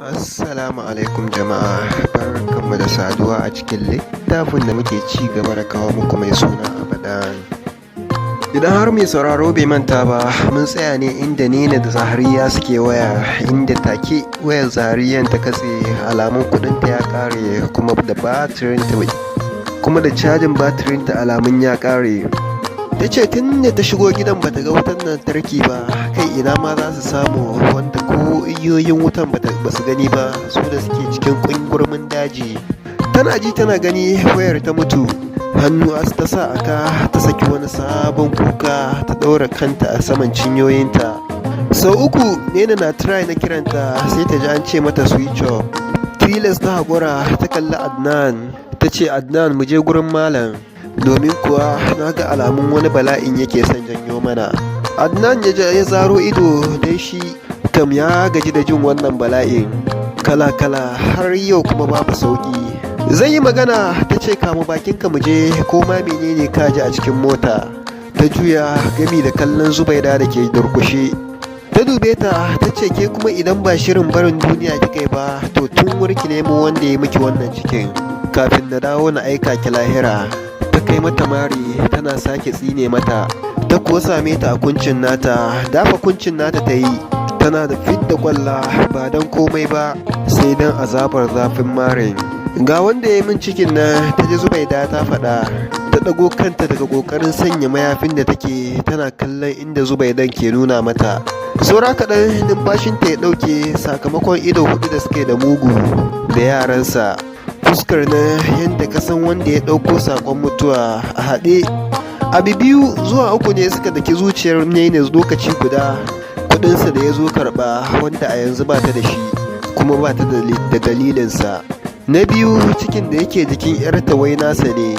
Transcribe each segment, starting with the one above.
Assalamu alaikum jama'a, barkanmu da saduwa a cikin littafin da muke ci gaba da kawo muku mai suna Abadan. Idan har mai sauraro bai manta ba, mun tsaya ne inda Nina da Zahariya suke waya, inda take wayar Zahariyan ta katse, alamun kudinta ya kare kuma da cajin batirinta alamun ya kare. Ta ce tun da ta shigo gidan bata ga wutan lantarki ba, kai ina ma za su samu wanda ko igiyoyin wutan ba su gani ba, su da suke cikin ƙungurmin daji. Tana ji tana gani wayar ta mutu, hannu ta sa aka ta saki wani sabon kuka, ta ɗaura kanta a saman cinyoyinta. Sau uku Nena na try na kiranta, sai ta ji an ce mata switch off. Tilas ta haƙura ta kalli Adnan, ta ce Adnan mu je gurin malam, domin kuwa na ga alamun wani bala'in yake son janyo mana. Adnan ya zaro ido dai shi kam ya gaji da jin wannan bala'in kala-kala har yau kuma babu sauki. Zai yi magana ta ce kama bakinka mu je, ko ma menene ka ji a cikin mota. Ta juya gami da kallon Zubaida da ke durkushe. Ta dube ta ce ke kuma idan ba shirin barin duniya kika yi ba, to tun wuri ki nemo wanda ya miki wannan cikin kafin na dawo na aika ki lahira. Ta kai mata mari tana sake tsine mata, ta kuwa same ta a kuncin nata, dafa kuncin nata ta yi, tana da fidda kwalla ba don komai ba sai don azabar zafin marin. Ga wanda ya min cikin nan, ta ji Zubaida ta faɗa. Ta ɗago kanta daga ƙoƙarin sanya mayafin da take, tana kallon inda Zubaidan ke nuna mata. Saura kaɗan numfashinta ya ɗauke sakamakon ido huɗu da suke da mugu da yaransa. Fuskar na yadda kasan wanda ya ɗauko saƙon mutuwa a haɗe. Abu 2 zuwa 3 ne suka daki zuciyar Nena lokaci guda. Kuɗinsa da ya zo karɓa, wanda a yanzu ba ta da shi kuma ba ta da dalilinsa. Na 2 cikin da yake jikin 'yarta wai nasa ne.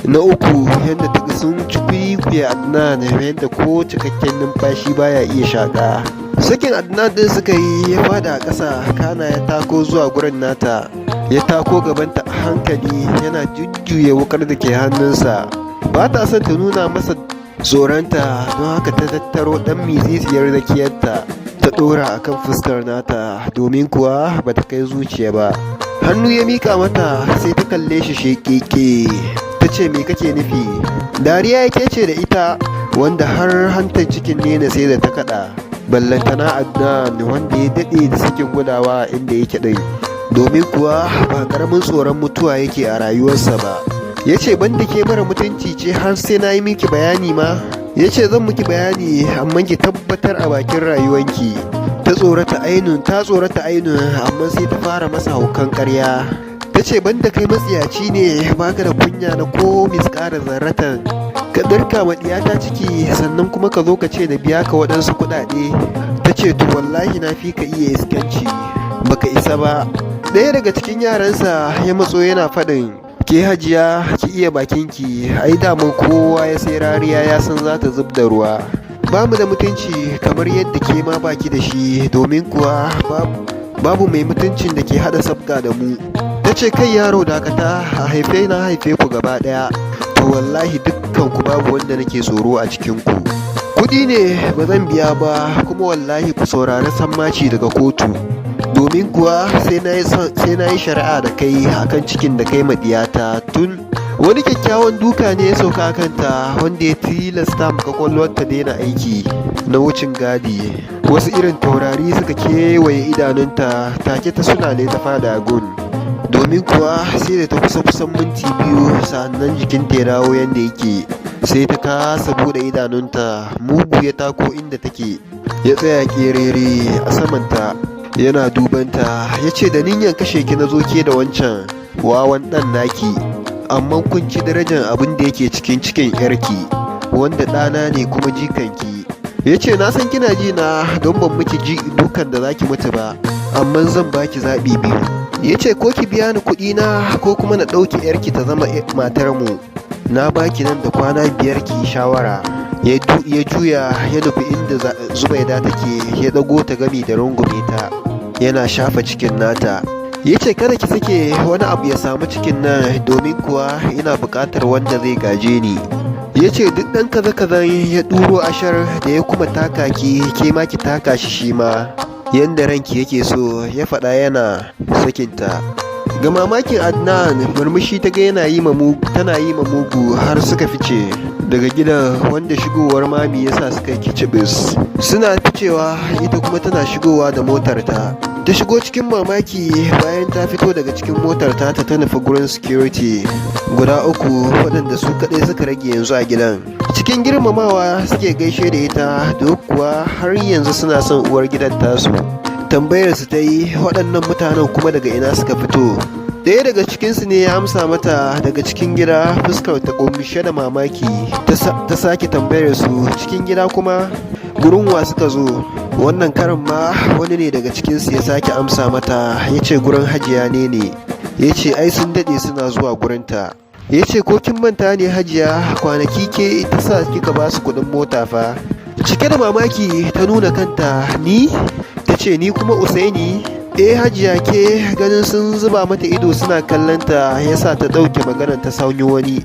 Na 3 yadda ta sun cikuikuye Adnan, yadda ko cikakken numfashi baya iya shaƙa. Sakin Adnan din suka yi, ya fada a ƙasa, kana ya tako zuwa gurin nata, ya tako gabanta a hankali yana jujjuya wukar da ke hannunsa. Ba ta son ta nuna masa tsoronta, don haka ta tattaro ɗan mitsitsiyar rakiyarta ta ɗora a kan fuskar nata, domin kuwa ba ta kai zuciya ba. Hannu ya mika mata, sai ta kalle shi sheƙeƙe. Ta ce me kake nufi? Dariya yake ce da ita, wanda har hantar cikin Nena sai da ta kaɗa. Ballantana Adnan wanda ya daɗe da sakin gudawa inda yake ɗin, domin kuwa ba ƙaramin tsoron mutuwa yake a rayuwarsa ba. Ya ce banda ke mara mutunci ce har sai na yi miki bayani ma? Ya ce zan miki bayani, amma ki tabbatar a bakin rayuwanki. Ta tsorata ainun amma sai ta fara masa haukan ƙarya. Ta ce banda kai matsiyaci ne, baka da kunya na ko miskara zarratan, ka ɗirka ma ɗiyata ciki sannan kuma ka zo ka ce da biya ka waɗansu kuɗaɗe. Ta ce to wallahi na fi ka iya iskanci, baka isa ba. Ɗaya daga cikin yaransa ya matso yana faɗin, ke hajiya ki iya bakinki, ai daman kowa ya sai rariya ya san za ta zub da ruwa. Ba mu da mutunci kamar yadda ke ma baki da shi, domin kuwa babu mai mutuncin da ke haɗa sabga da mu. Ta ce kai yaro dakata, a haife na haife ku gaba ɗaya, to wallahi dukkan ku babu wanda nake tsoro a cikin ku. Kuɗi ne ba zan biya ba, kuma wallahi ku saurari sammaci daga kotu, domin kuwa sai na yi shari'a da kai akan cikin da kai maɗiyata tun. Wani kyakkyawan duka ne ya sauka kanta, wanda ya tilasta maka kwakwalwar ta daina aiki na wucin gadi. Wasu irin taurari suka kewaye idanunta, take ta sulale ta fada gun, domin kuwa sai da ta kusan minti 2 sannan jikinta ya dawo yadda yake. Sai ta kasa bude idanunta, mugu ya tako inda take, ya tsaya kerere a samanta yana dubanta. Ya ce da niyyar kashe ki na zo ke da wancan wawan ɗan naki, amma kun ci darajar abin da yake cikin yarki, wanda ɗana ne kuma jikanki. Ya ce na san kina ji na, don ban miki dukan da zaki mutu ba, amma zan baki zaɓi 2. Ya ce ko ki biya ni kuɗi na, ko kuma na ɗauki yarki ta zama matar mu. Na baki nan da kwana 5 ki shawara. Ya juya ya nufi inda Zubaida take, ya ɗago ta gami da rungume ta, yana shafa cikin nata. Ya ce kada ki sake wani abu ya samu cikin nan, domin kuwa ina buƙatar wanda zai gaje ni. Ya ce duk ɗan kaza-kazan ya ɗuro ashar da ya kuma taka ki, ke ma ki taka shi ma. yanda ranki yake so, ya faɗa yana sakinta. Ga mamakin Adnan, murmushi ta ga tana yi ma mugu har suka fice daga gidan, wanda shigowar mami yasa suka kicibis. Suna ficewa, ita kuma tana shigowa da motarta. Ta shigo cikin mamaki bayan ta fito daga cikin motarta ta nufi gurin security guda uku waɗanda su kaɗai suka rage yanzu a gidan. Cikin girmamawa suke gaishe da ita, duk kuwa har yanzu suna son uwar gidan tasu. Tambayar su ta yi waɗannan mutanen kuma daga ina suka fito. Ɗaya daga cikinsu ne ya amsa mata daga cikin gida, fuskar ta ƙunshe da mamaki. Ta sake tambayar su cikin gida kuma gurin wa suka zo. Wannan karin ma wani ne daga cikinsu ya sake amsa mata, ya ce gurin Hajiya ne. Ya ce ai sun daɗe suna zuwa gurinta. Ya ce ko kin manta ne Hajiya, kwanaki ke ta sa kika ba su kuɗin mota fa. Cike da mamaki ta nuna kanta. Ni? Ta ce ni kuma Usaini. Hajiya, ke ganin sun zuba mata ido suna kallonta yasa ta ɗauke maganar ta sauyi wani.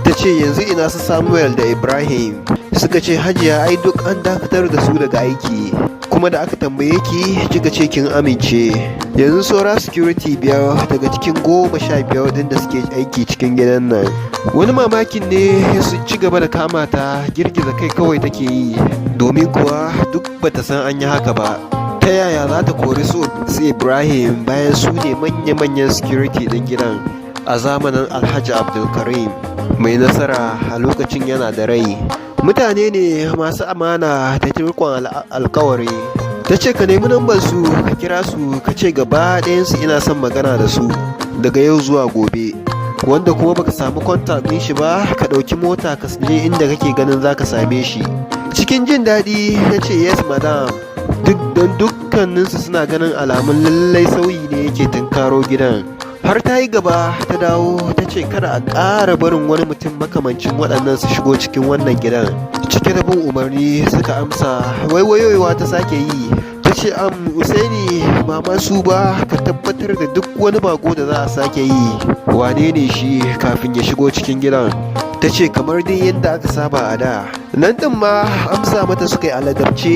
Ta ce yanzu ina su Samuel da Ibrahim. Suka ce Hajiya ai duk an dakatar da su daga aiki, kuma da aka tambaye ki kika ce kin amince. Yanzu saura security 5 daga cikin 15 din da suke aiki cikin gidan nan. Wani mamakin ne su ci gaba da kama ta, girgiza kai kawai take yi, domin kuwa duk bata san an yi haka ba. Ta yaya za ta kori su Ibrahim bayan su ne manya-manyan security din gidan a zamanin Alhaji Abdulkarim mai nasara a lokacin yana da rai. Mutane ne masu amana da riƙon alkawari. Ta ce ka nemi nambar su ka kira su ka ce gaba ɗayansu ina son magana da su daga yau zuwa gobe, wanda kuma baka samu contact ɗin shi ba ka ɗauki mota ka je inda kake ganin za ka same shi. Cikin jin daɗi ta ce yes madam. Dukkaninsu suna ganin alamun lallai sauyi ne yake tunkaro gidan. Har ta yi gaba ta dawo ta ce kada a ƙara barin wani mutum makamancin waɗannan su shigo cikin wannan gidan. Cike da bin umarni suka amsa. Waiwayowa ta sake yi. Ta ce Usaini ba ma su ba, ka tabbatar da duk wani bako da za a sake yi wane ne shi kafin ya shigo cikin gidan. Ta ce kamar dai yadda aka saba a da. Nan ɗin ma amsa mata suka yi aladabce.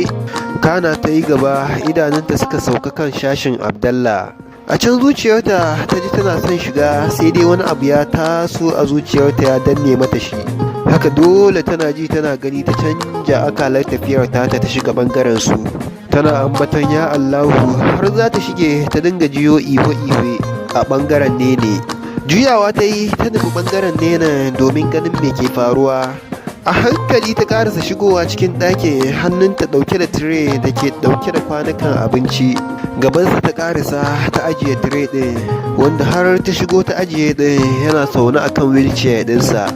Kana ta yi gaba, idanunta suka sauka kan shashin Abdallah. A can zuciyarta ta ji tana son shiga, sai dai wani abu ya taso a zuciyarta ya danne mata shi. Haka dole tana ji tana gani ta canja akalar tafiyar ta shiga bangaren su. Tana ambaton ya Allahu har za ta shige ta dinga jiyo iwe a bangaren Nene. Juyawa ta yi ta nufi bangaren Nene domin ganin me ke faruwa. A hankali ta karasa shigowa cikin ɗakin, hannunta ɗauke da tire da ke ɗauke da kwanukan abinci. Gabansa ta karasa ta ajiye tire ɗin, wanda har ta shigo ta ajiye ɗin yana zaune a kan wheelchair ɗinsa,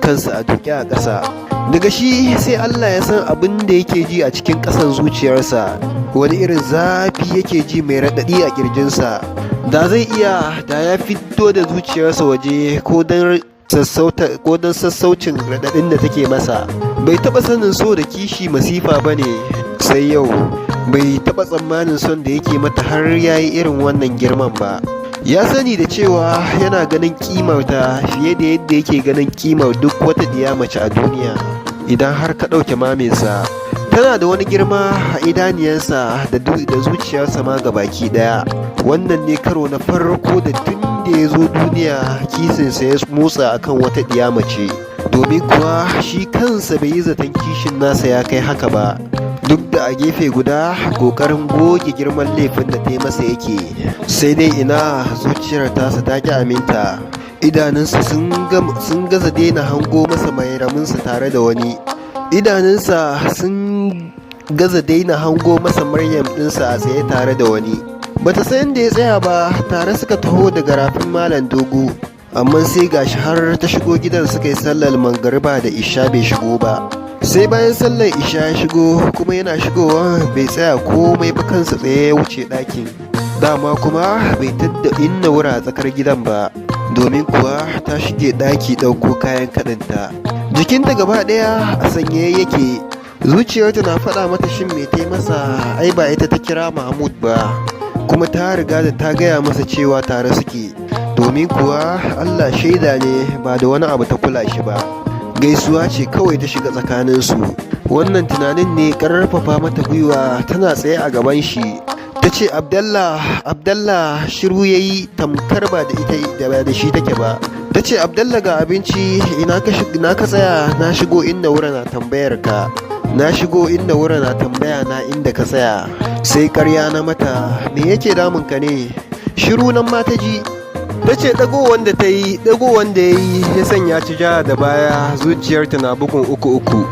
kansa a duke a ƙasa. Daga shi sai Allah ya san abin da yake ji a cikin ƙasan zuciyarsa, wani irin zafi yake ji mai raɗaɗi a ƙirjinsa. Da zai iya da ya fito da zuciyarsa waje ko don sassaucin raɗaɗin da take masa. Bai taɓa sanin so da kishi masifa ba ne sai yau. Bai taɓa tsammanin son da yake mata har ya yi irin wannan girman ba. Ya sani da cewa yana ganin kimarta fiye da yadda yake ganin kimar duk wata diya mace a duniya idan har ka ɗauke maminsa. Tana da wani girma a idaniyansa da zuciyarsa ma gabaki ɗaya. Wannan ne karo na farko da tun da ya zo duniya kisinsa ya motsa akan wata ɗiya mace, domin kuwa shi kansa bai yi zaton kishin nasa ya kai haka ba, duk da a gefe guda ƙoƙarin goge girman laifin da ta yi masa yake. Sai dai ina zuciyar tasa ta ƙi aminta. Idanunsa sun gaza daina hango masa mai raminsa tare da wani. Idanunsa sun gaza daina hango masa Maryam ɗinsa a tsaye tare da wani. Bata san da ya tsaya ba, tare suka taho daga rafin Malam Dogo, amma sai gashi har ta shigo gidan suka yi sallar mangariba da isha bai shigo ba. Sai bayan sallar isha ya shigo, kuma yana shigowa bai tsaya komai ba, kansa tsaye ya wuce ɗakin. Dama kuma bai tadda inna wura a tsakar gidan ba, domin kuwa ta shige ɗaki ɗauko kayan kaɗinta. Jikinta gaba ɗaya a sanye yake. Zuciyarta na faɗa mata shin me ta yi masa, ai ba ita ta kira Mahmud ba, kuma ta riga da ta gaya masa cewa tare suke, domin kuwa Allah shaida ne ba da wani abu ta kula shi ba. Gaisuwa ce kawai ta shiga tsakaninsu. Wannan tunanin ne ƙarfafa mata gwiwa, tana tsaye a gaban shi ta ce Abdallah shiru ya yi tamkar ba da shi take ba. Ta ce Abdallah ga abinci, ina ka tsaya? Na shigo inda wura na tambayar ka. Na shigo inda wura na tambaya na inda ka tsaya. Sai karya na mata, me yake damun ka ne? Shiru nan ma ta ji. Ta ce ɗago wanda ya yi ya sanya ci ja da baya, zuciyarta na bugun uku.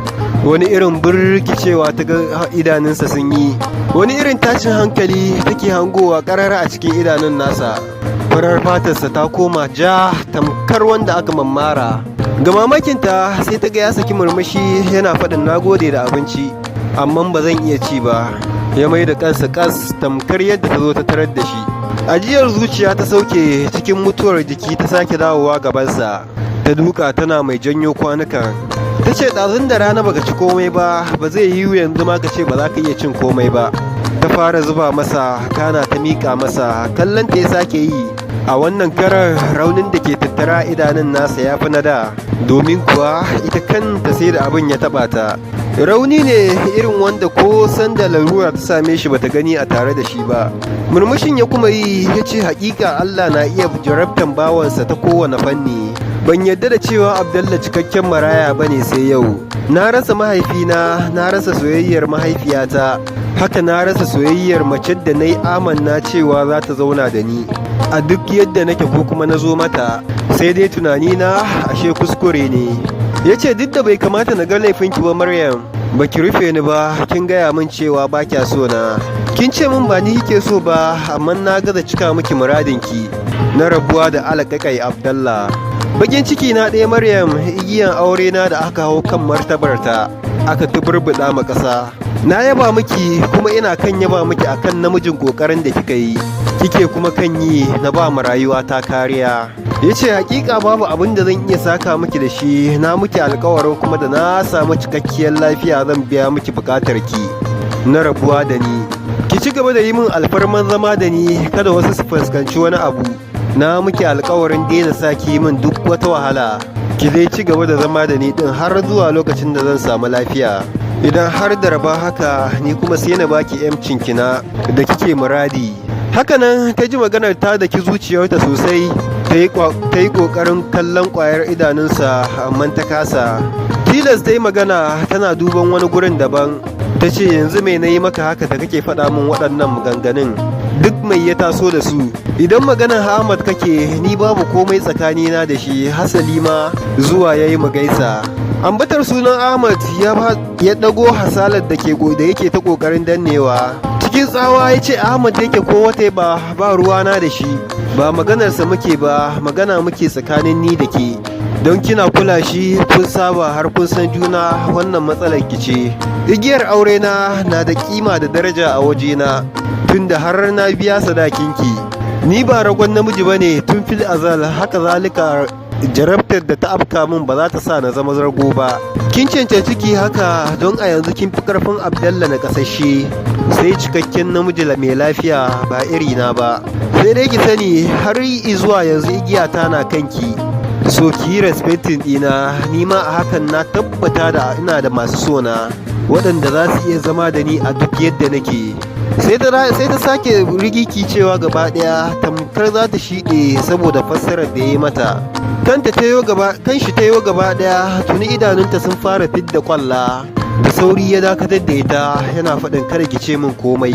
Wani irin birkicewa ta ga idanunsa sun yi, wani irin tashin hankali take hangowa ƙarara a cikin idanun nasa. Farar fatarsa ta koma ja tamkar wanda aka mammara. Ga mamakinta sai ta ga ya saki murmushi yana faɗin nagode da abinci, amma ba zan iya ci ba. Ya mai da kansa kas tamkar yadda ta zo ta tarar da shi. Ajiyar zuciya ta sauke, cikin mutuwar jiki ta sake dawowa gabansa. Ta duka tana mai janyo kwanukan. Ta ce ɗazun da rana baka ci komai ba zai yiwu yanzu ma ka ce ba za ka iya cin komai ba. Ta fara zuba masa, kana ta miƙa masa, kallon ta ya sake yi. A wannan karar raunin da ke tattara idanun nasa ya fi na da, domin kuwa ita kanta sai da abin ya taɓa ta. Rauni ne irin wanda ko sanda larura ta same shi bata gani a tare da shi ba. Murmushin ya kuma yi, ya ce haƙiƙa Allah na iya jarabtan bawansa ta kowane fanni. Ban yadda da cewa Abdallah cikakken maraya bane sai yau. Na rasa mahaifina, na rasa soyayyar mahaifiyata, haka na rasa soyayyar mace da na yi amanna cewa za ta zauna da ni a duk yadda nake ko kuma na zo mata. Sai dai tunanina ashe kuskure ne. Ya ce duk da bai kamata na ga laifinki ba Maryam, ba ki rufe ni ba, kin gaya min cewa ba kya so na. Kin ce min ba ni kike so ba, amma na gaza cika miki muradinki na rabuwa da alaƙaƙai Abdallah. Bakin ciki na ɗaya Maryam, igiyan aure na da aka hau kan martabarta aka tuburbuɗa ma ƙasa. Na yaba miki kuma ina kan yaba miki akan namijin ƙoƙarin da kika yi, kike kuma kan yi na ba mu rayuwa ta kariya. Ya ce hakika babu abin da zan iya saka miki da shi, na miki alkawarin kuma da na samu cikakkiyar lafiya zan biya miki buƙatar ki na rabuwa da ni. Ki ci gaba da yi min alfarman zama da ni, kada wasu su fuskanci wani abu. Na miki alkawarin daina saki min duk wata wahala. Ki dai ci gaba da zama da ni din har zuwa lokacin da zan samu lafiya. Idan har da raba haka, ni kuma sai na baki yamcin kina da kike muradi. Hakanan ta ji maganar ta daki zuciyarta sosai. Ta yi ƙoƙarin kallon ƙwayar idanunsa amma ta kasa. Tilas ta yi magana tana duban wani gurin daban. Ta ce yanzu mai na yi maka haka da kake faɗa min waɗannan maganganun, duk mai ya taso da su. Idan maganar Ahmad kake, ni babu komai tsakanina da shi, hasali ma zuwa ya yi gaisa. Ambatar sunan Ahmad ya ɗago hasalar da yake ta ƙoƙarin dannewa. Cikin tsawa ya ce Ahmad yake ko wata ba ruwana da shi, ba maganarsa muke ba, magana muke tsakanin ni da ke. Don kina kula shi, kun saba har kun san juna, wannan matsalar ki ce. Igiyar aure na da kima da daraja a wajena, tunda har na biya sadakinki. Ni ba ragon namiji bane tun fil azal, haka zalika jarabtar da ta afka min ba za ta sa na zama zargo ba. Kin cancanci ki haka, don a yanzu kin fi karfin Abdallah na kasashe, sai cikakken namiji mai lafiya ba iri na ba. Sai dai ki sani har zuwa yanzu igiyata na kanki, so ki yi respecting ɗina, ni ma a hakan na tabbata da ina da masu sona waɗanda za su iya zama da ni a duk yadda nake. Sai ta sake rigiki cewa gaba ɗaya tamkar za ta shiɗe saboda fassarar da ya yi mata. Kan shi ta yo gaba ɗaya, tuni idanunta sun fara fidda kwalla. Da sauri ya dakatar da ita yana faɗin kada ki ce min komai,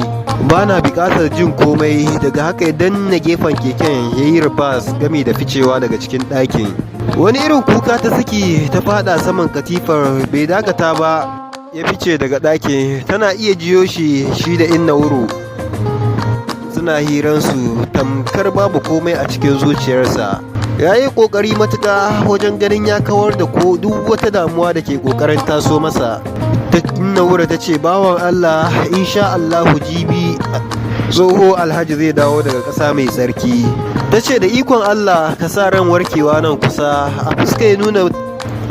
ba na buƙatar jin komai. Daga haka ya danna gefen keken ya yi ribas gami da ficewa daga cikin ɗakin. Wani irin kuka ta saki, ta faɗa saman katifar, bai dakata ba ya fice daga ɗakin. Tana iya jiyo shi da inna wuro suna hiransu tamkar babu komai a cikin zuciyarsa. Ya yi ƙoƙari matuƙa wajen ganin ya kawar da duk wata damuwa da ke ƙoƙarin taso masa. Inna wura ta ce bawan Allah, insha Allahu jibi tsoho Alhaji zai dawo daga ƙasa mai tsarki. Ta ce da ikon Allah ka sa ran warkewa nan kusa. A fuska ya nuna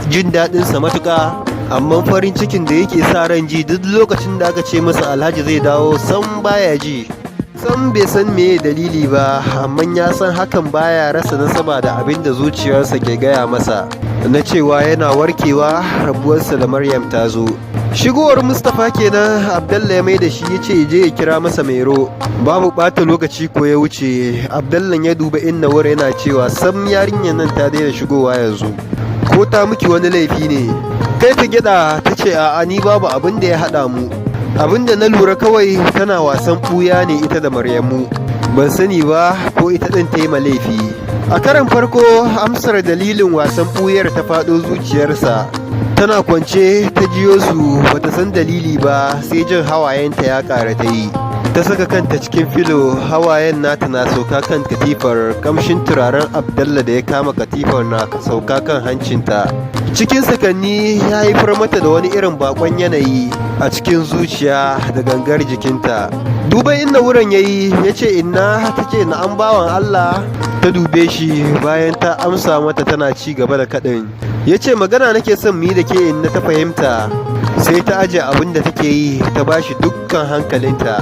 jin daɗinsa matuƙa, amma farin cikin da yake sa ran ji duk lokacin da aka ce masa Alhaji zai dawo sam baya ji. Sam bai san meye dalili ba, amma ya san hakan baya rasa nasaba da abin da zuciyarsa ke gaya masa. na cewa yana warkewa rabuwarsa da Maryam ta zo. Shigowar Mustapha kenan Abdallah ya mai da shi ya ce je ya kira masa Mairo. Babu ɓata lokaci ko ya wuce, Abdallah ya duba inna wura yana cewa sam yarinyar nan ta daina shigowa yanzu. Ko ta miki wani laifi ne? Kai ta gyaɗa ta ce a'a ni babu abin da ya haɗa mu. Abin da na lura kawai tana wasan ɓuya ne ita da Maryamu. Ban sani ba ko ita ɗin ta yi ma laifi. A karan farko amsar dalilin wasan ɓuyar ta faɗo zuciyarsa. Tana kwance ta jiyo su bata san dalili ba sai jin hawayenta ya ƙara ta yi. Ta saka kanta cikin filo, hawayen nata na sauka kan katifar, kamshin turaren Abdallah da ya kama katifar na sauka kan hancinta. Cikin sakanni ya haifar mata da wani irin bakon yanayi a cikin zuciya da gangar jikinta. Duba inda wurin yayi ya ce inna ta ce na an bawan Allah. Ta dube shi bayan ta amsa mata tana ci gaba da kaɗin. Ya ce magana nake son mu yi da ke inna ta fahimta. Sai ta aje abin da take yi ta bashi dukkan hankalinta.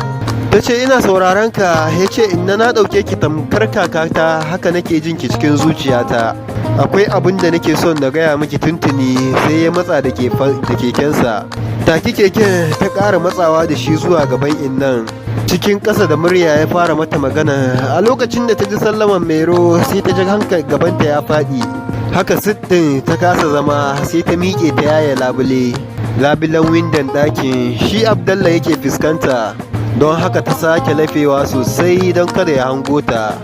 Ta ce ina sauraron ka. Ya ce inna na ɗauke ki tamkar kakata, haka nake jin ki cikin zuciyata. Akwai abin da nake son na gaya miki tuntuni. Sai ya matsa da kekensa. Taki keken ta ƙara matsawa da shi zuwa gaban innan. Cikin ƙasa da murya ya fara mata magana. A lokacin da ta ji sallaman Mairo sai ta ji hankali gabanta ya faɗi. Haka sittin ta kasa zama sai ta miƙe ta yaya labulen windon ɗakin shi Abdallah yake fuskanta. Don haka ta sake lafewa sosai don kada ya hango ta.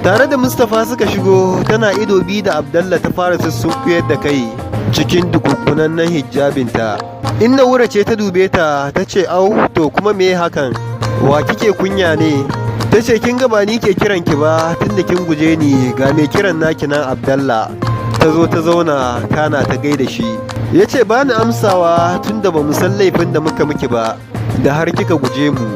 Tare da Mustapha suka shigo, tana ido biyu da Abdallah ta fara sussunkuyar da kai cikin dukunkunan hijabinta. Inna wura ce ta dube ta ta ce au to kuma me hakan? Wa kike kunya ne? Ta ce kin ga ba ni ke kiran ki ba tunda kin guje ni, ga mai kiran naki nan Abdallah. Ta zo ta zauna kana ta gaida shi. Ya ce ba ni amsawa tunda ba mu san laifin da muka miki ba da har kika guje mu.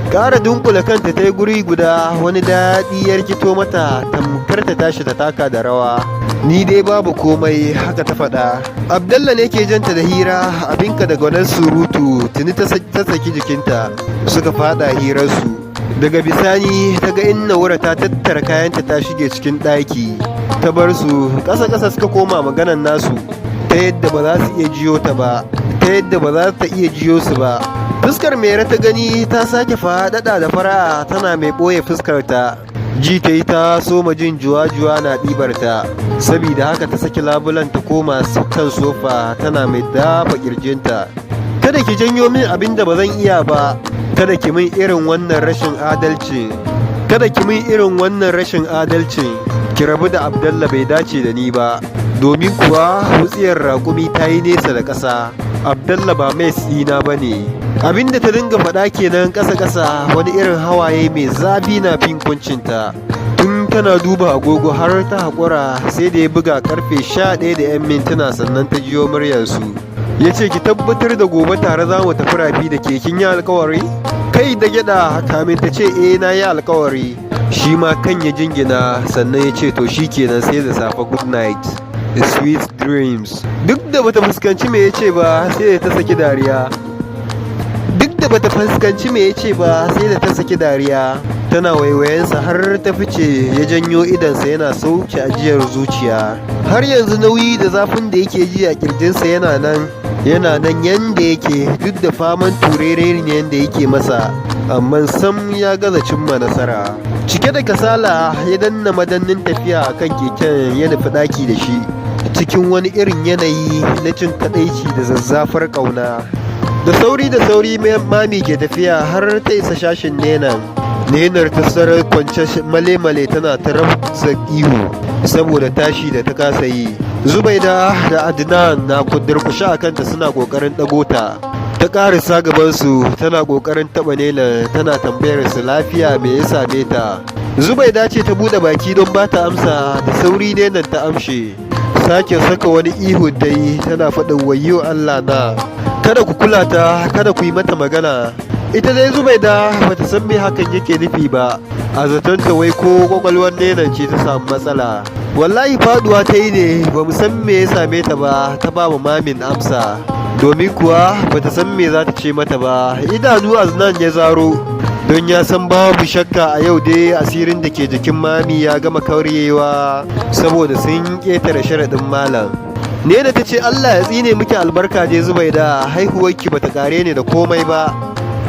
Ƙara dunkula kanta ta yi guri guda, wani daɗi ya rikito mata tamkar ta tashi ta taka da rawa. Ni dai babu komai, haka ta faɗa. Abdallah ne ke janta da hira, abinka da gwanar surutu tuni ta saki jikinta suka faɗa hirarsu. Daga bisani ta ga inna wura ta tattara kayanta ta shige cikin ɗaki. Ta bar su ƙasa-ƙasa suka koma maganan nasu ta yadda ba za su iya jiyo ta ba, ta yadda ba za ta iya jiyo su ba. Fuskar Mairo ta gani ta sake faɗaɗa da fara'a, tana mai ɓoye fuskarta. Ji ta yi ta soma jin juwa-juwa na ɗibarta, sabida haka ta saki labulan ta koma kan sofa tana mai dafa ƙirjinta. Kada ki janyo min abin da ba zan iya ba, kada ki min irin wannan rashin adalci, kada ki min irin wannan rashin adalci. Ki rabu da Abdallah, bai dace da ni ba, domin kuwa wutsiyar raƙumi ta yi nesa da ƙasa. Abdallah ba mai tsina ba ne. Abinda ta dinga faɗa kenan ƙasa-ƙasa, wani irin hawaye mai zafi na fin kuncinta. Tun tana duba agogo har ta haƙura sai da ya buga ƙarfe 11 da 'yan mintuna sannan ta jiyo muryarsu. Ya ce ki tabbatar da gobe tare za mu tafi rafi da ke, kin yi alkawari? Kai da gyaɗa kamin ta ce na yi alkawari. Shi ma kan ya jingina sannan ya ce to shi kenan sai da safe good night. Sweet dreams. Duk da bata fuskanci me ya ce ba sai da ta saki dariya. Bata fuskanci me ya ce ba sai da ta saki dariya. Tana waiwayensa har ta fice, ya janyo idansa yana sauke ajiyar zuciya. Har yanzu nauyi da zafin da yake ji a kirjinsa yana nan yanda yake, duk da faman turere ne yanda yake masa, amma sam ya gaza cimma nasara. Cike da kasala ya danna madannin tafiya a kan keken ya nufi ɗaki da shi, cikin wani irin yanayi na cin kaɗaici da zazzafar ƙauna. Da sauri mami ke tafiya har ta isa shashin nenar ta sarar kwance male-male tana ta rabza ihu saboda tashi da ta kasa yi. Zubaida da Adnan na durkushe a kanta suna kokarin ɗago ta. Ta ƙarisa gabansu tana kokarin taɓa Nenar, tana tambayar su lafiya me ya same ta. Zubaida ce ta buɗe baki don ba ta amsa, da sauri Nenar ta amshe. Sake saka wani ihu ta yi tana faɗin wayyo Allah na. Kada ku kula ta, kada ku yi mata magana. Ita dai Zubaida bata san me hakan yake nufi ba, a zatonta wai ko kwakwalwar Nenar ce ta samu matsala. Wallahi faduwa ta yi ne, ba mu san me ya same ta ba, ta ba mamin amsa, domin kuwa bata san me za ta ce mata ba. Idanu Aznan ya zaro, don ya san babu shakka a yau dai asirin da ke jikin mami ya gama karyewa saboda sun ƙetare sharaɗin malam. Nena ta ce Allah ya tsine miki albarka je Zubaida, haihuwarki bata kare ni da komai ba.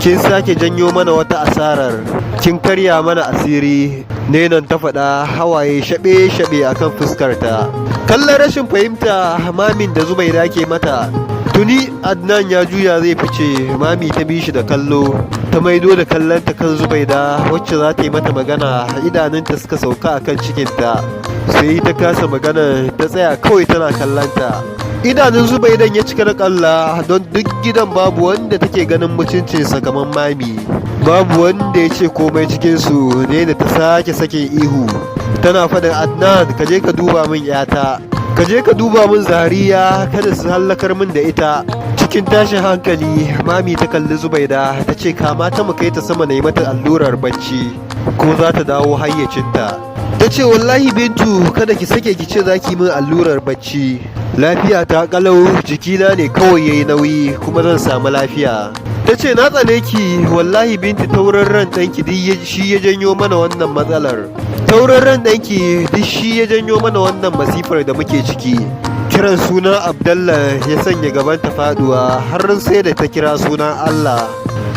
Kin sake janyo mana wata asarar, kin karya mana asiri. Nenan ta faɗa, hawaye shaɓe-shaɓe akan fuskarta. Kallon rashin fahimta mamin da Zubaida ke mata. Tuni Adnan ya juya zai fice, mami ta bi shi da kallo, ta maido da kallonta kan Zubaida wacce za ta yi mata magana, idanunta suka sauka akan cikinta. Sai ta kasa magana, ta tsaya kawai tana kallonta. Idanun Zubaidan ya cika da kalla, don duk gidan babu wanda take ganin mutuncinsa kamar mami. Babu wanda ya ce komai cikinsu, ne da ta sake ihu. Tana faɗin Adnan, ka je ka duba min yata, ka je ka duba min Zahariya, kada su hallakar min da ita. Cikin tashin hankali mami ta kalli Zubaida ta ce kama ta mu kai ta sama na yi mata allurar bacci ko za ta dawo hayyacinta. Ta ce wallahi Bintu, kada ki sake ki ce za ki min allurar bacci. Lafiya ta kalau, jikina ne kawai yayi nauyi kuma zan samu lafiya. Ta ce na tsane ki, wallahi Bintu, taurin ran ɗanki duk shi ya janyo mana wannan matsalar. Taurin ran ɗanki duk shi ya janyo mana wannan masifar da muke ciki. Kiran sunan Abdallah ya sanya gabanta faduwa har sai da ta kira sunan Allah.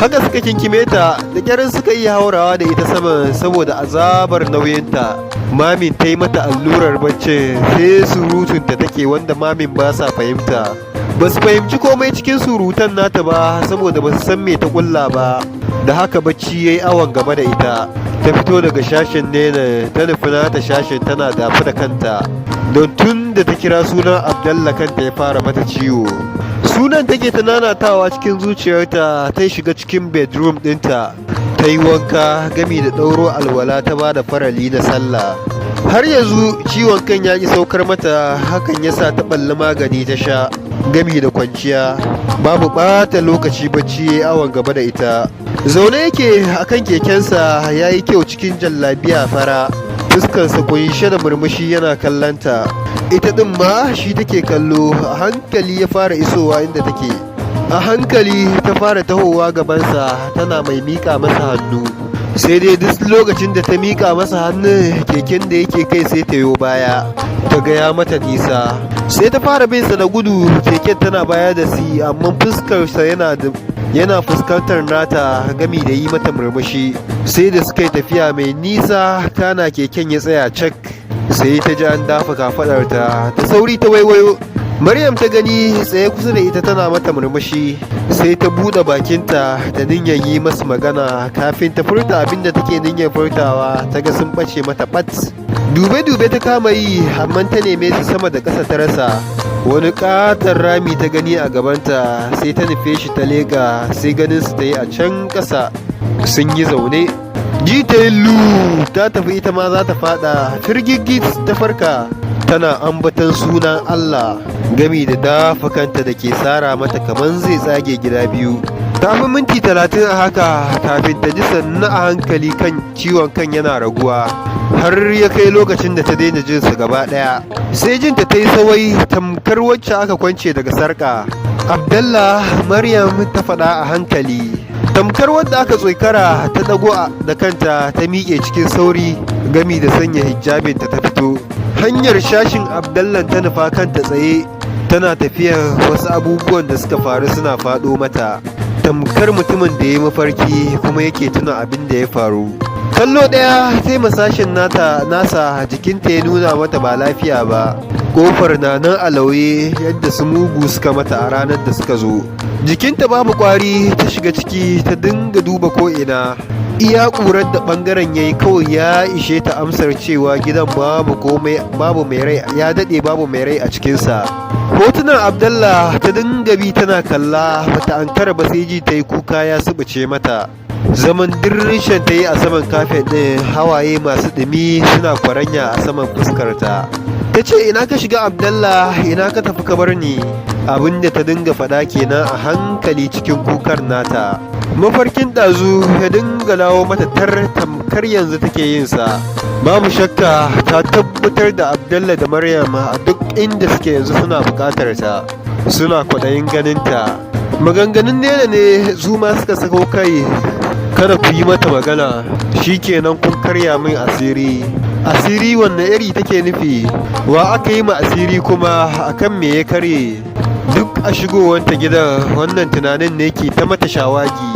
Haka suka kinkime ta, da kyarin suka iya haurawa da ita sama saboda azabar nauyinta. Mamin ta yi mata allurar bacci, sai surutunta take wanda mamin ba sa fahimta. Ba su fahimci komai cikin surutan nata ba saboda ba su san me ta kulla ba. Da haka bacci ya yi awon gaba da ita. Ta fito daga shashin Nena, ta nufi nata shashin tana dafa da kanta. Don tun da ta kira sunan Abdallah kanta ya fara mata ciwo. Sunan take ta nanatawa cikin zuciyarta, ta shiga cikin bedroom ɗinta. Ta yi wanka gami da ɗauro alwala ta ba da farali na sallah. Har yanzu ciwon kan ya ƙi saukar mata, hakan ya sa ta ɓalli magani ta sha gami da kwanciya. Babu ɓata lokaci bacci ya yi awon gaba da ita. Zaune yake akan kekensa, ya yi kyau cikin jallabiya fara, fuskarsa kunshe da murmushi yana kallanta. Ita ɗin ma shi take kallo. A hankali ya fara isowa inda take. A hankali ta fara tahowa gabansa tana mai miƙa masa hannu. Sai dai duk lokacin da ta miƙa masa hannu, keken da yake kai sai ta yo baya, ta gaya mata nisa. Sai ta fara bin sa da gudu, keken tana baya da si, amma fuskarsa yana fuskantar nata gami da yi mata murmushi. Sai da suka yi tafiya mai nisa, kana keken ya tsaya cak. Sai ta ji an dafa kafadarta, ta sauri ta waiwayo. Maryam ta gani tsaye kusa da ita tana mata murmushi. Sai ta buɗe bakinta da niyyar yi masu magana, kafin ta furta abinda take niyyar furtawa ta ga sun ɓace mata ɓat. Dube-dube ta kama yi, amma ta neme su sama da ƙasa ta rasa. Wani ƙaton rami ta gani a gabanta, sai ta nufe shi ta leƙa, sai ganin su ta yi a can ƙasa sun yi zaune. Ji ta yi lu, ta tafi ita ma za ta faɗa, firgigit ta farka, tana ambaton sunan Allah gami da dafa kanta da ke sara mata kaman zai tsage gida biyu. Ta fi minti 30 a haka kafin ta ji sannu a hankali kan ciwon kan yana raguwa, har ya kai lokacin da ta daina jinsa gaba ɗaya. Sai jinta ta yi sawai tamkar wacce aka kwance daga sarƙa. Abdallah, Maryam ta faɗa a hankali. Tamkar wadda aka tsoikara, ta ɗago da kanta ta miƙe cikin sauri gami da sanya hijabinta ta fito. Hanyar shashin Abdallah ta nufa kanta tsaye, tana tafiya, wasu abubuwan da suka faru suna faɗo mata. Tamkar mutumin da ya yi mafarki kuma yake tuna abin da ya faru. Kallo ɗaya sai masashin nasa jikinta ya nuna mata ba lafiya ba. Kofar na nan a lauye yadda su mugu suka mata a ranar da suka zo. Jikinta babu kwari, ta shiga ciki ta dinga duba ko'ina. Iya ƙurar da ɓangaren ya yi kawai ya ishe ta amsar cewa gidan babu mai rai, ya daɗe babu mai rai a cikinsa. Hotunan Abdallah ta dinga bi tana kalla, bata ankara ba sai ji ta yi kuka ya subuce mata. Zaman dirshan ta yi a saman kafet ɗin, hawaye masu ɗumi suna kwaranya a saman fuskarta. Ta ce ina ka shiga Abdallah, ina ka tafi ka bar ni? Abinda ta dinga faɗa kenan a hankali cikin kukar nata. Mafarkin ɗazu ya dinga dawo mata tamkar yanzu take yin sa. Babu shakka ta tabbatar da Abdallah da Maryam a duk inda suke yanzu suna buƙatar ta, suna kwaɗayin ganinta. Maganganun Nena ne su ma suka sako kai kada ku yi mata magana, shikenan kun karya min asiri. Asiri wanne iri take nufi? Wa aka yi ma asiri kuma akan me ya karye? Duk a shigowanta gidan wannan tunanin ne ke ta mata shawagi.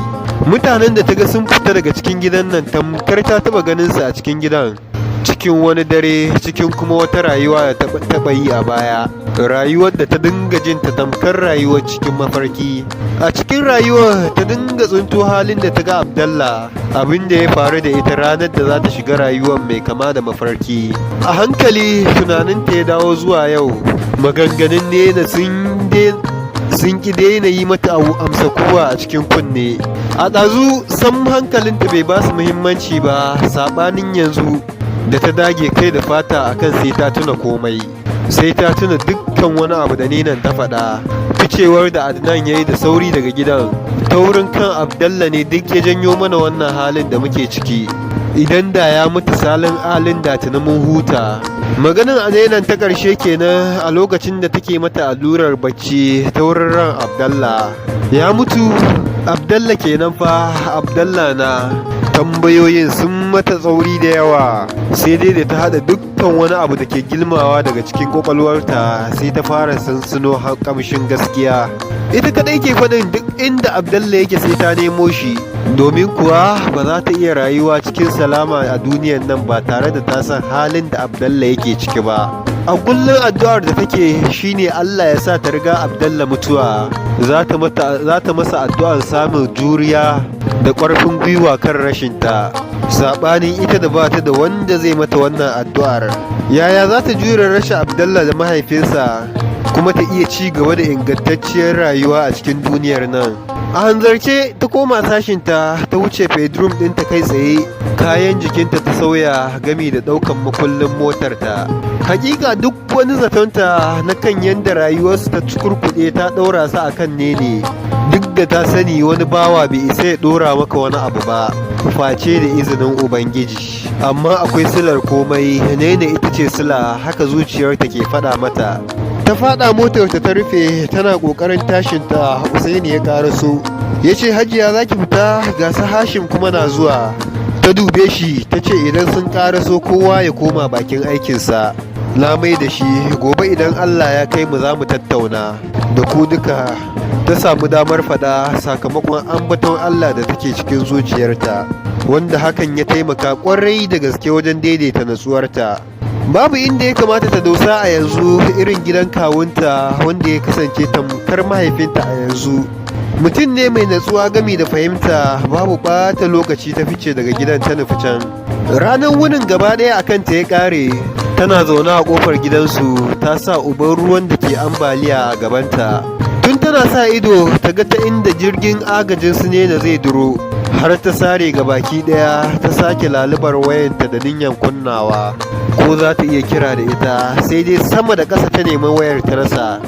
Mutanen da ta ga sun fita daga cikin gidan nan tamkar ta taba ganin su a cikin gidan, cikin wani dare, cikin kuma wata rayuwa da ta taba yi a baya, rayuwar da ta dinga jin ta tamkar rayuwar cikin mafarki. A cikin rayuwar ta dinga tsinto halin da ta ga Abdallah, abin da ya faru da ita ranar da za ta shiga rayuwar mai kama da mafarki. A hankali tunaninta ya dawo zuwa yau, maganganun ne da sun ki daina yi mata amsa kowa a cikin kunne. A ɗazu sam hankalinta bai ba su muhimmanci ba, saɓanin yanzu da ta dage kai da fata akan sai ta tuna komai, sai ta tuna dukkan wani abu da ninan ta faɗa. Ficewar da Adnan ya yi da sauri daga gidan ta wurin kan Abdallah ne duk ya janyo mana wannan halin da muke ciki. Idan da ya mutu salin alin da tuni mun huta. Maganin Anenan ta ƙarshe kenan a lokacin da take mata allurar bacci ta wurin ran Abdallah. Ya mutu Abdallah kenan fa, Abdallah na. Tambayoyin sun mata tsauri da yawa, sai dai da ta haɗa dukkan wani abu da ke gilmawa daga cikin kwakwalwarta sai ta fara sansuno kamshin gaskiya. Ita kadai ke faɗin duk inda Abdallah yake sai ta nemo shi, domin kuwa ba za ta iya rayuwa cikin salama a duniyan nan ba tare da ta san halin da Abdallah yake ciki ba. A kullum addu'ar da take shine Allah ya sa ta riga Abdallah mutuwa. Za ta masa addu'ar samun juriya da ƙarfin gwiwa kan rashinta, saɓanin ita da ba ta da wanda zai mata wannan addu'ar. Yaya za ta jure rashin Abdallah da mahaifinsa kuma ta iya ci gaba da ingantacciyar rayuwa a cikin duniyar nan? A hanzarce ta koma sashinta ta wuce bedroom ɗinta kai tsaye, kayan jikinta ta sauya gami da ɗaukan makullin motarta. Hakika duk wani zatonta na kan yadda rayuwarsu ta cukurkuɗe ta ɗaura su a kan ne, duk da ta sani wani bawa bai isa ya ɗora maka wani abu ba face da izinin Ubangiji. Amma akwai silar komai, Nene ita ce sila, haka zuciyarta ke faɗa mata. Ta faɗa motarta ta rufe tana ƙoƙarin tashinta. Usaini ya ƙaraso ya ce, Hajiya za ki fita, ga su Hashim kuma na zuwa. Ta dube shi ta ce idan sun ƙaraso kowa ya koma bakin aikinsa. Na mai da shi, gobe idan Allah ya kai mu za mu tattauna da ku duka. Ta samu damar faɗa sakamakon ambaton Allah da take cikin zuciyarta, wanda hakan ya taimaka ƙwarai da gaske wajen daidaita natsuwarta. Babu inda ya kamata ta dosa a yanzu irin gidan kawunta, wanda ya kasance tamkar mahaifinta a yanzu. Mutum ne mai natsuwa gami da fahimta, babu ɓata lokaci ta fice daga gidan ta nufi can. Ranar wunin gaba ɗaya a kanta ya ƙare, tana zaune a ƙofar gidansu ta sa uban ruwan da ke ambaliya a gabanta. Tun tana sa ido ta ga ta inda jirgin agajin su ne da zai duro, har ta sare ga baki ɗaya ta sake lalubar wayanta da niyyar kunnawa ko za ta iya kira da ita, sai dai sama da ƙasa ta nemi wayar ta rasa.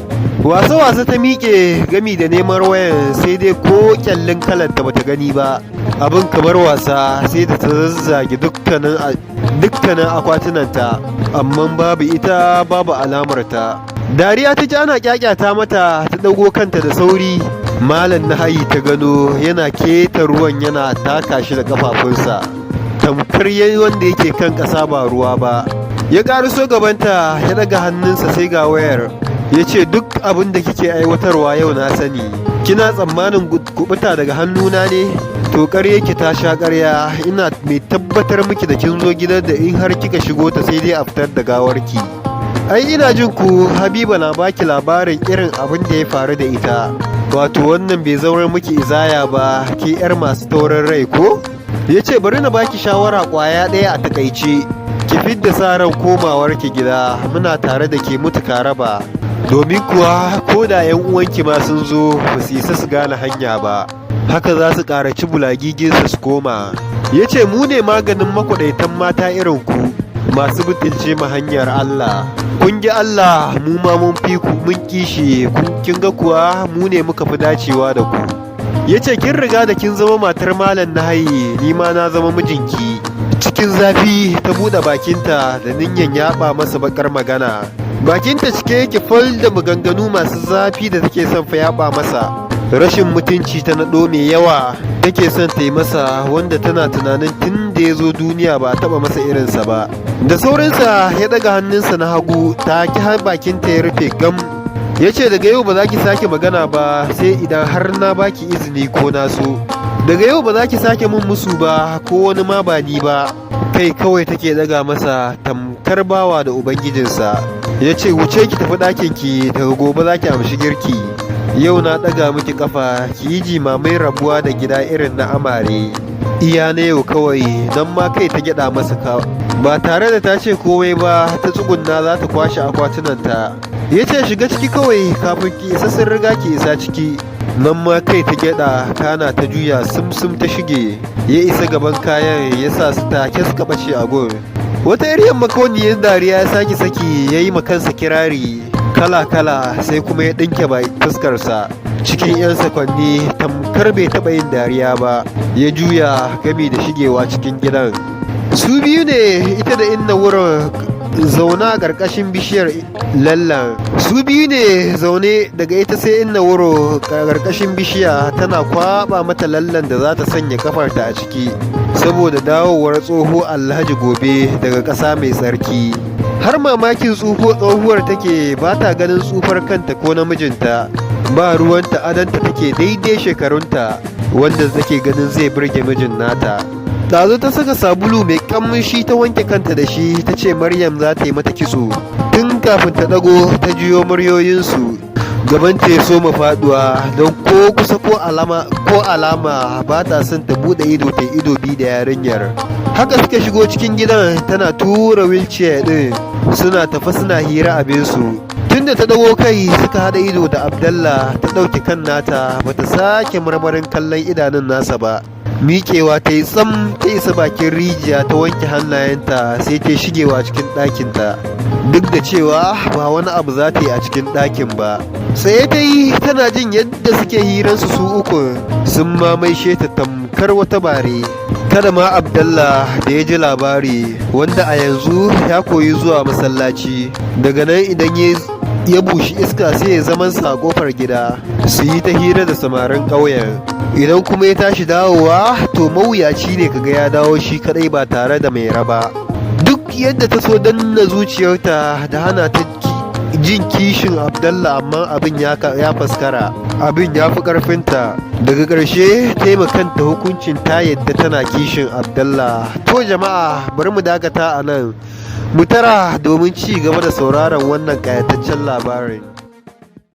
Wasa-wasa ta miƙe gami da neman wayan, sai dai ko kyallin kalanta bata gani ba. Abin kamar wasa sai da ta zazzage dukkanin akwatunanta, amma babu ita babu alamarta. Dariya ta ji ana kyakyata mata, ta ɗago kanta da sauri. Malam Nahayi ta gano yana keta ruwan yana taka shi da kafafunsa, tamkar wanda yake kan ƙasa ba ruwa ba. Ya ƙaruso gabanta ya ɗaga hannunsa sai ga wayar. Ya ce, duk abin da kike aiwatarwa yau na sani, kina tsammanin kubuta daga hannuna ne? To ƙarya ki ta sha ƙarya, ina mai tabbatar miki da kin zo gidan da in har kika shigo ta sai dai a fitar da gawarki. Ai ina jin ku Habiba na baki labarin irin abin da ya faru da ita, wato wannan bai zaurar miki izaya ba, ke yar masu taurin rai ko? Ya ce, bari na baki shawara ƙwaya ɗaya a takaice, ki fidda sa ran komawar ki gida, muna tare da ke mutuka raba. Domin kuwa ko da 'yan uwanki ma sun zo ba su isa su gane hanya ba, haka za su ƙaraci bulagiginsu su koma. Ya ce, mu ne maganin makwaɗaitan mata irin ku, masu butulce ma hanyar Allah. Kun gi Allah, mu ma mun fi ku mun kishi, kin ga kuwa mu ne muka fi dacewa da ku. Ya ce, kin riga da kin zama matar Malam Nahayi, ni ma na zama mijinki. Cikin zafi ta buɗe bakinta da niyyar yaɓa masa baƙar magana. Bakinta cike yake fal da maganganu masu zafi da take son fa yaɓa masa. rashin mutunci ta naɗo mai yawa take son ta yi masa, wanda tana tunanin tun da ya zo duniya ba a taɓa masa irinsa ba. Da saurinsa ya ɗaga hannunsa na hagu ta ki har bakinta ya rufe gam, ya ce daga yau ba za ki sake magana ba sai idan har na baki izini ko na so. Daga yau ba za ki sake mun musu ba ko wani ma ba ni ba. Kai kawai take ɗaga masa tamkar bawa da ubangijinsa. Ya ce wuce ki tafi ɗakinki, daga gobe za ki amshi girki. Yau na ɗaga miki ƙafa ki yi jimamai rabuwa da gida irin na amare. Iya na yau kawai, nan ma kai ta gyaɗa masa ba tare da ta ce komai ba, ta tsugunna za ta kwashe akwatunanta. Ya ce shiga ciki kawai, kafin ki isa sun riga ki isa ciki. Nan ma kai ta gyaɗa, kana ta juya sumsum ta shige. Ya isa gaban kayan, ya sa su take suka ɓace a gun. Wata iriyar makauniyar dariya ya sake saki, ya yi kansa kirari kala-kala, sai kuma ya ɗinke fuskarsa. Cikin 'yan sakwanni tamkar bai taɓa yin dariya ba, ya juya gami da shigewa cikin gidan. Su biyu ne, ita da inna wurin zauna a ƙarƙashin bishiyar lallan. Su biyu ne zaune, daga ita sai inna wuro ƙarƙashin bishiya tana kwaɓa mata lallan da za ta sanya kafarta a ciki, saboda dawowar tsoho Alhaji gobe daga ƙasa mai tsarki. Har mamakin tsohuwar take, ba ta ganin tsufar kanta ko namijinta, ba ruwanta, adanta take daidai shekarunta, wanda take ganin zai burge mijin nata. Ɗazu ta saka sabulu mai ƙamshi ta wanke kanta da shi, ta ce Maryam za ta yi mata kitso. Tun kafin ta ɗago ta jiyo muryoyinsu, gabanta ya soma faɗuwa, don ko kusa ko alama ba ta son ta buɗe ido ta ido bi da yarinyar. Haka suka shigo cikin gidan, tana tura wilciya ɗin, suna tafa suna hira abinsu. Tunda ta ɗago kai suka haɗa ido da Abdallah, ta ɗauki kan nata, bata sake marmarin kallon idanun nasa ba. Miƙewa ta yi tsam, ta isa bakin rijiya, ta wanke hannayenta, sai ta shigewa cikin ɗakinta, duk da cewa ba wani abu za ta yi a cikin ɗakin ba. Tsaye ta yi tana jin yadda suke hiransu su uku, sun mamaishe ta tamkar wata bare. Kada ma Abdallah da ya ji labari, wanda a yanzu ya koyi zuwa masallaci, daga nan idan ya bushi iska sai ya zaman sa a kofar gida, su yi ta hira da samarin ƙauyen. Idan kuma ya tashi dawowa, to mawuyaci ne kaga ya dawo shi kadai ba tare da mai raba. Duk yadda ta so danna zuciyarta da hana ta jin kishin Abdallah, amma abin ya faskara, abin ya fi karfinta. Daga ƙarshe taimakanta hukuncin ta yadda tana kishin Abdallah. To jama'a, bari mu dakata a nan, mu tara domin ci gaba da sauraron wannan ƙayataccen labarin.